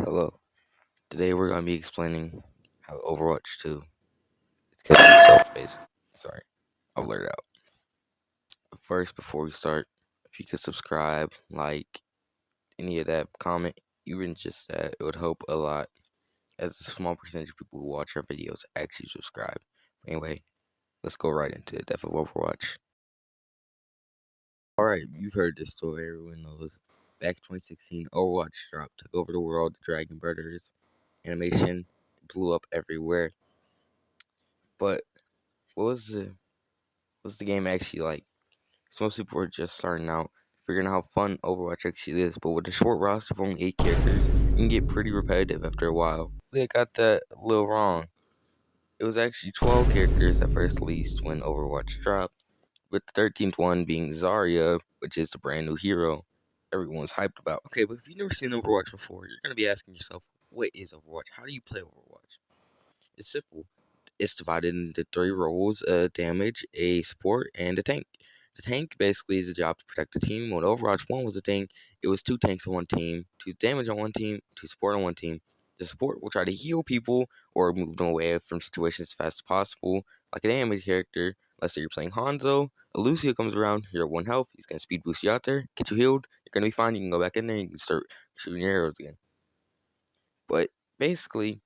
Hello. Today we're going to be explaining how Overwatch 2 is going to be self-paced. Sorry, I'll blurt it out. But first, before we start, if you could subscribe, like, any of that, comment, even just that, it would help a lot, as a small percentage of people who watch our videos actually subscribe. Anyway, let's go right into the death of Overwatch. Alright, you've heard this story, everyone knows. Back in 2016, Overwatch dropped, took over the world, the Dragon Birders animation blew up everywhere. But what was the game actually like? 'Cause most people were just starting out, figuring out how fun Overwatch actually is. But with a short roster of only 8 characters, it can get pretty repetitive after a while. They got that a little wrong. It was actually 12 characters at first released when Overwatch dropped, with the 13th one being Zarya, which is the brand new hero everyone's hyped about. Okay, but if you've never seen Overwatch before, you're going to be asking yourself, what is Overwatch? How do you play Overwatch? It's simple. It's divided into 3 roles: damage, a support, and a tank. The tank basically is a job to protect the team. When Overwatch 1 was a thing, it was 2 tanks on one team, 2 damage on one team, 2 support on one team. The support will try to heal people or move them away from situations as fast as possible, like a damage character. Let's say you're playing Hanzo, a Lucio comes around, you're at 1 health, he's going to speed boost you out there, get you healed, you're going to be fine, you can go back in there and you can start shooting your arrows again. But basically,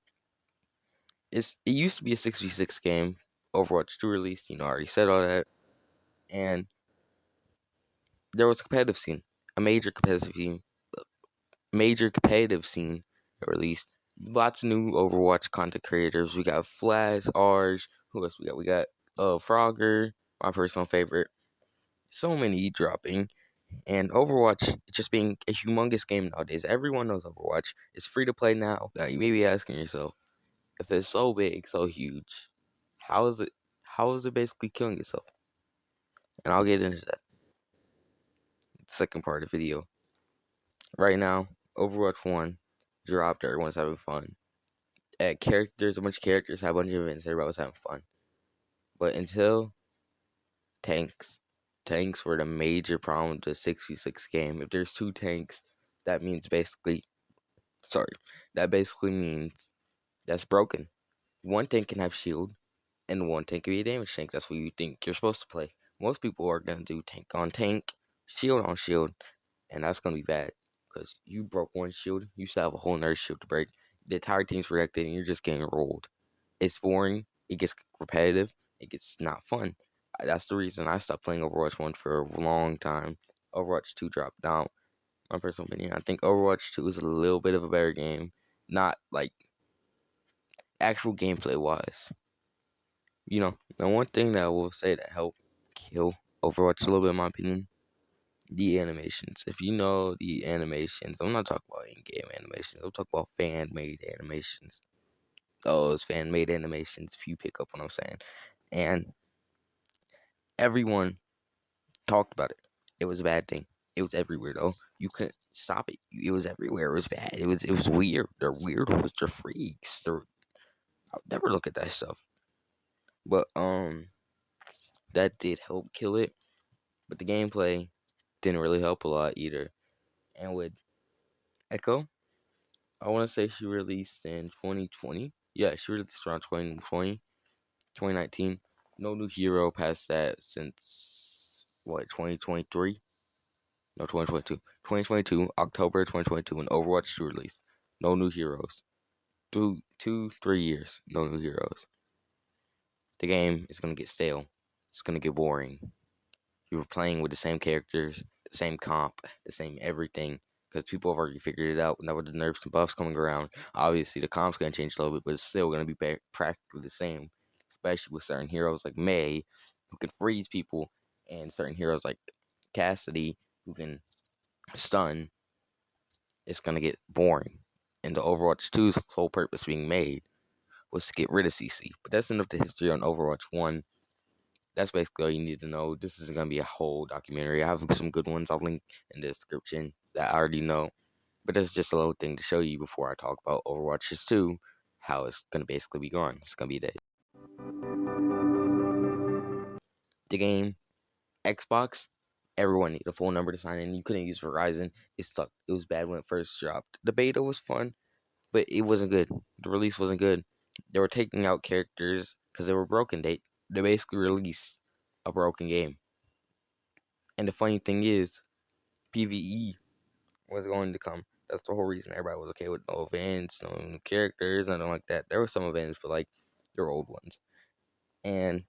it used to be a 6v6 game. Overwatch 2 released, I already said all that. And there was a competitive scene, a major competitive scene that released. Lots of new Overwatch content creators. We got Flash, Arj, who else we got? We got Frogger, my personal favorite. So many dropping. And Overwatch just being a humongous game nowadays. Everyone knows Overwatch. It's free to play now. Now you may be asking yourself, if it's so big, so huge, how is it basically killing itself? And I'll get into that second part of the video. Right now, Overwatch 1 dropped, everyone's having fun. There's a bunch of characters, have a bunch of events, everybody's having fun. But until tanks. Tanks were the major problem with the 6v6 game. If there's 2 tanks, that basically means that's broken. One tank can have shield, and one tank can be a damage tank. That's what you think you're supposed to play. Most people are going to do tank on tank, shield on shield, and that's going to be bad. Because you broke one shield, you still have a whole nother shield to break. The entire team's protected, and you're just getting rolled. It's boring, it gets repetitive, it gets not fun. That's the reason I stopped playing Overwatch 1 for a long time. Overwatch 2 dropped down. My personal opinion, I think Overwatch 2 is a little bit of a better game. Not like actual gameplay wise. The one thing that I will say that helped kill Overwatch a little bit, in my opinion, the animations. If you know the animations, I'm not talking about in-game animations. I'm talking about fan-made animations. Those fan-made animations, if you pick up what I'm saying. And everyone talked about it. It was a bad thing. It was everywhere, though. You couldn't stop it. It was everywhere. It was bad. It was weird. They're weirdos. They're freaks. I'll never look at that stuff. But that did help kill it. But the gameplay didn't really help a lot either. And with Echo, I want to say she released in 2020. Yeah, she released around 2020, 2019. No new hero past that since, 2023? No, 2022. 2022, October 2022, when Overwatch 2 released. No new heroes. 3 years, no new heroes. The game is going to get stale. It's going to get boring. You were playing with the same characters, the same comp, the same everything, because people have already figured it out. Now with the nerfs and buffs coming around, obviously the comp's going to change a little bit, but it's still going to be practically the same, especially with certain heroes like Mei, who can freeze people, and certain heroes like Cassidy, who can stun. It's going to get boring. And the Overwatch 2's whole purpose being made was to get rid of CC. But that's enough to history on Overwatch 1. That's basically all you need to know. This is going to be a whole documentary. I have some good ones I'll link in the description that I already know. But that's just a little thing to show you before I talk about Overwatch 2, how it's going to basically be gone. It's going to be the game, Xbox, everyone needed a phone number to sign in. You couldn't use Verizon. It sucked. It was bad when it first dropped. The beta was fun. but it wasn't good. The release wasn't good. They were taking out characters because they were broken. They basically released a broken game. And the funny thing is, PVE was going to come. That's the whole reason everybody was okay with no events, no new characters, nothing like that. There were some events, but like they're old ones. And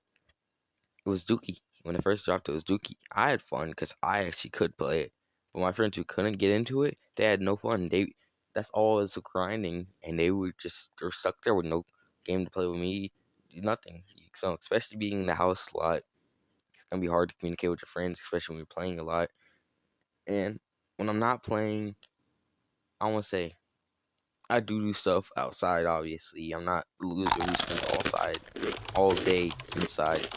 it was Dookie. When it first dropped, it was Dookie. I had fun because I actually could play it. But my friends who couldn't get into it, they had no fun. That's all is grinding, and they're stuck there with no game to play with me, nothing. So especially being in the house a lot, it's gonna be hard to communicate with your friends, especially when you're playing a lot. And when I'm not playing, I want to say I do stuff outside. Obviously, I'm not a loser who spends all day inside.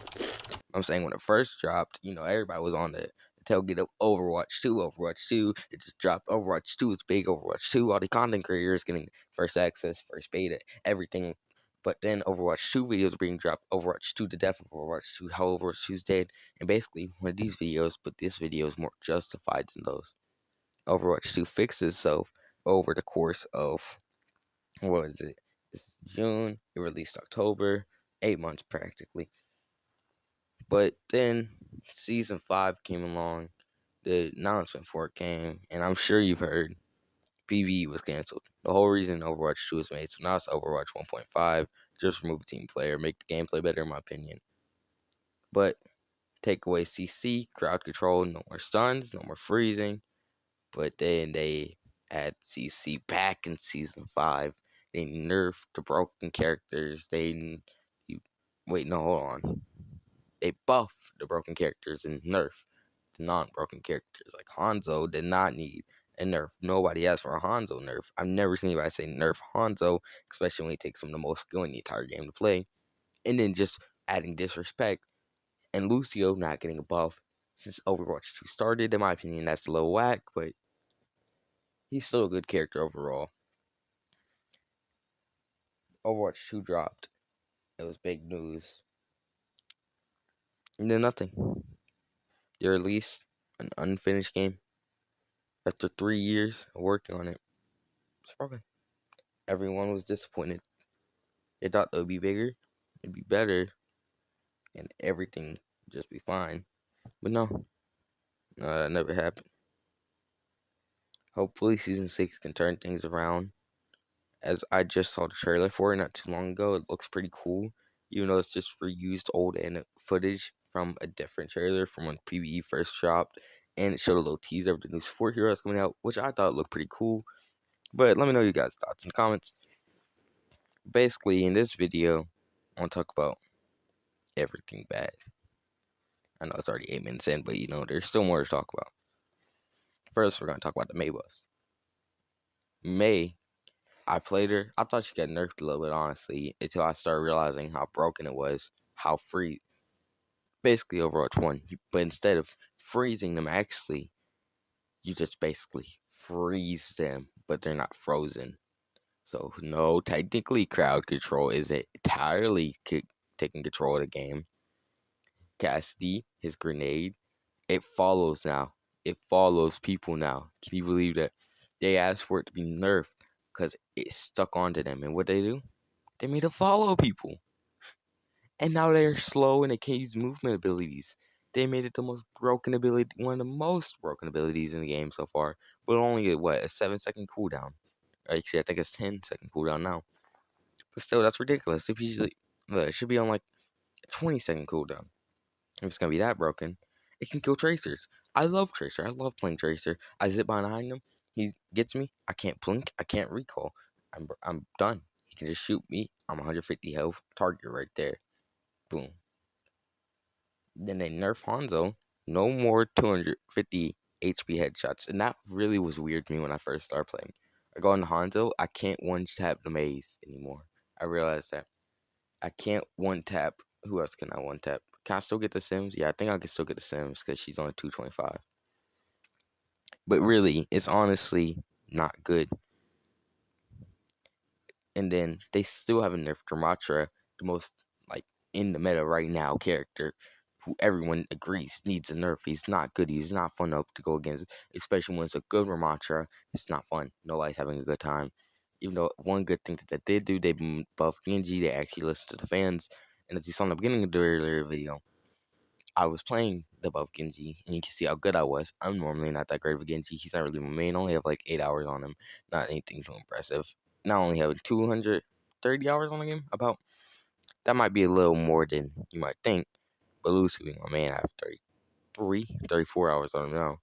I'm saying when it first dropped, everybody was on the tailgate of Overwatch 2. Overwatch 2, it just dropped. Overwatch 2 is big. Overwatch 2, all the content creators getting first access, first beta, everything. But then Overwatch 2 videos are being dropped. Overwatch 2, the death of Overwatch 2, how Overwatch 2 is dead. And basically, one of these videos, but this video is more justified than those. Overwatch 2 fixed itself over the course of, what is it? It's June. It released October. 8 months practically. But then season 5 came along, the announcement for it came, and I'm sure you've heard PvE was canceled. The whole reason Overwatch 2 was made, so now it's Overwatch 1.5, just remove team player, make the gameplay better in my opinion. But take away CC, crowd control, no more stuns, no more freezing. But then they add CC back in season 5. They nerfed the broken characters. Wait, no, hold on. They buff the broken characters and nerf the non-broken characters. Like Hanzo did not need a nerf. Nobody asked for a Hanzo nerf. I've never seen anybody say nerf Hanzo, especially when he takes some of the most skill in the entire game to play. And then just adding disrespect and Lucio not getting a buff since Overwatch 2 started. In my opinion, that's a little whack, but he's still a good character overall. Overwatch 2 dropped. It was big news. And then nothing. They released an unfinished game after 3 years of working on it. It's broken. Everyone was disappointed. They thought it would be bigger, it'd be better, and everything would just be fine. But no, that never happened. Hopefully, season 6 can turn things around. As I just saw the trailer for it not too long ago, it looks pretty cool. Even though it's just reused old footage from a different trailer from when PvE first dropped, and it showed a little teaser of the new support heroes coming out, which I thought looked pretty cool. But let me know your guys' thoughts in the comments. Basically, in this video, I want to talk about everything bad. I know it's already 8 minutes in, but there's still more to talk about. First, we're going to talk about the May bus. May, I played her. I thought she got nerfed a little bit, honestly, until I started realizing how broken it was, how free. Basically, Overwatch 1. But instead of freezing them, actually, you just basically freeze them, but they're not frozen. So, no, technically, crowd control isn't entirely taking control of the game. Cassidy, his grenade, it follows now. It follows people now. Can you believe that? They asked for it to be nerfed because it stuck onto them. And what they do? They made it follow people. And now they're slow and they can't use movement abilities. They made it the most broken ability, one of the most broken abilities in the game so far. But only a 7-second cooldown. Actually, I think it's 10-second cooldown now. But still, that's ridiculous. It should be on like a 20-second cooldown. If it's gonna be that broken, it can kill tracers. I love Tracer. I love playing Tracer. I zip behind him. He gets me. I can't blink. I can't recall. I'm done. He can just shoot me. I'm 150 health. Target right there. Boom. Then they nerf Hanzo. No more 250 HP headshots. And that really was weird to me when I first started playing. I go into Hanzo. I can't one-tap the maze anymore. I realized that. I can't one-tap. Who else can I one-tap? Can I still get the Sims? Yeah, I think I can still get the Sims because she's only 225. But really, it's honestly not good. And then they still haven't nerfed Ramatra, the most in the meta right now character, who everyone agrees needs a nerf. He's not good. He's not fun to go against, especially when it's a good Ramatra. It's not fun. Nobody's having a good time. Even though one good thing that they did do, they buffed Genji. They actually listened to the fans. And as you saw in the beginning of the earlier video, I was playing the buff Genji, and you can see how good I was. I'm normally not that great of a Genji. He's not really my main. I only have like 8 hours on him. Not anything too impressive. Not only having 230 hours on the game, about. That might be a little more than you might think. But Lucy being my man, I have 33, 34 hours on him now.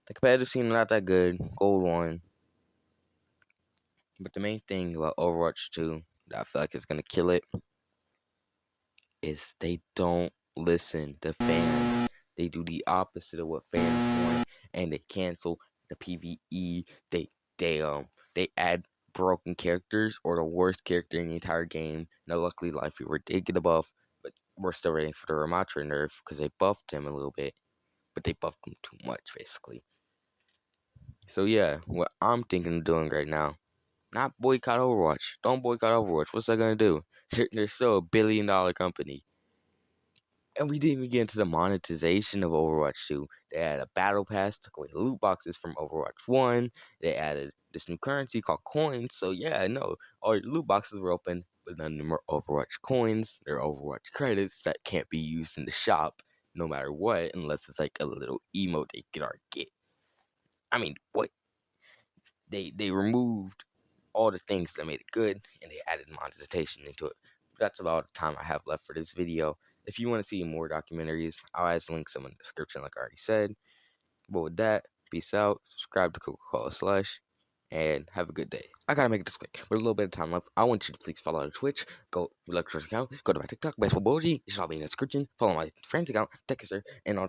The competitive scene not that good. Gold 1. But the main thing about Overwatch 2 that I feel like is going to kill it is they don't listen to fans. They do the opposite of what fans want, and they cancel the PvE. They add broken characters or the worst character in the entire game. Now, luckily, Life Weaver did get a buff, but we're still waiting for the Ramatra nerf because they buffed him a little bit, but they buffed him too much, basically. So yeah, what I'm thinking of doing right now, not boycott Overwatch. Don't boycott Overwatch. What's that gonna do? They're still a $1 billion company. And we didn't even get into the monetization of Overwatch 2. They added a battle pass, took away loot boxes from Overwatch 1. They added this new currency called coins. So yeah, no, all your loot boxes were open, but none of them are Overwatch coins. They're Overwatch credits that can't be used in the shop no matter what, unless it's like a little emote they can already get. I mean, what? They removed all the things that made it good, and they added monetization into it. That's about the time I have left for this video. If you want to see more documentaries, I'll add links in the description like I already said. But with that, peace out, subscribe to Coca-Cola Slush, and have a good day. I gotta make this quick. With a little bit of time left, I want you to please follow the Twitch, go lectrosaccount, go to my TikTok, Baseball Boji, it should all be in the description, follow my friend's account, Texter, and on